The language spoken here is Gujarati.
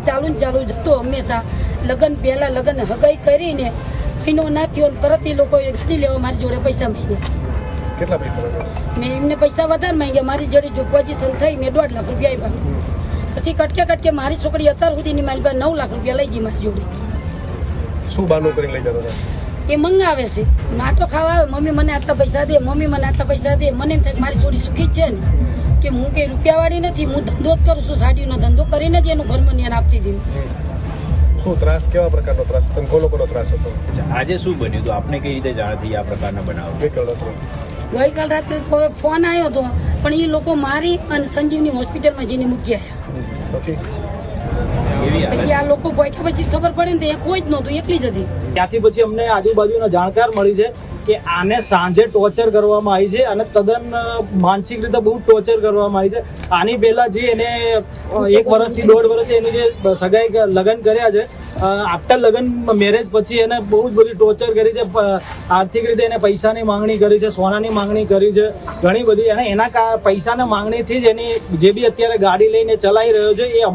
ચાલુ ને ચાલુ જતો હંમેશા લગ્ન પહેલા લગ્ન હગાઈ કરીને મહિનો ના થયો તરત એ લોકોએ ગાડી લેવા મારી જોડે પૈસા માંગ્યા. કેટલા પૈસા માંગ્યા? મેં એમને પૈસા વધારે માંગ્યા. મારી જોડે જો પોઝિશન થઈ મેં 1.5 લાખ રૂપિયા આપ્યા. પછી કટકે મારી છોકરી અત્યાર સુધીની મારી પાસે 9 લાખ રૂપિયા લઈ ગઈ મારી જોડે. શું બાનું કરીને લઈ જતા હતા? એ મંગાવે છે, માટો ખાવા આવે, મમ્મી મને આટલા પૈસા દે, મમ્મી મને આટલા પૈસા દે. મને એમ થાય મારી છોડી સુખી જ છે ને, કે હું કઈ રૂપિયાવાળી નથી, હું ધંધો જ કરું છું, સાડીનો ધંધો કરીને જ એનું ઘર મને આપતી હતી. શું ત્રાસ, કેવા પ્રકારનો ત્રાસ, તમે કોનો ત્રાસ હતો? આજે શું બન્યું હતું, આપને કઈ રીતે જાણ થઈ આ પ્રકારના બનાવ? ગઈકાલ રાત્રે તો હવે ફોન આવ્યો હતો, પણ એ લોકો મારી અને સંજીવની હોસ્પિટલમાં જઈને મૂકી આવ્યા. પછી આ લોકો પહોંચ્યા પછી ખબર પડે ને તો એ કોઈ જ નહોતું, એકલી જ હતી. ત્યાંથી પછી અમને આજુબાજુના જાણકાર મળી છે કે આને સાંજે ટોર્ચર કરવામાં આવી છે અને તદ્દન માનસિક રીતે બહુ ટોર્ચર કરવામાં આવી છે. આની પહેલા જે એને 1 વર્ષથી 1.5 વર્ષ એની જે સગાઈ લગ્ન કર્યા છે, આફ્ટર લગ્ન મેરેજ પછી એને બહુ જ બધી ટોર્ચર કરી છે. આર્થિક રીતે એને પૈસાની માંગણી કરી છે, સોનાની માંગણી કરી છે, ઘણી બધી. અને એના પૈસાના માંગણીથી જ એની જે બી અત્યારે ગાડી લઈને ચલાવી રહ્યો છે એ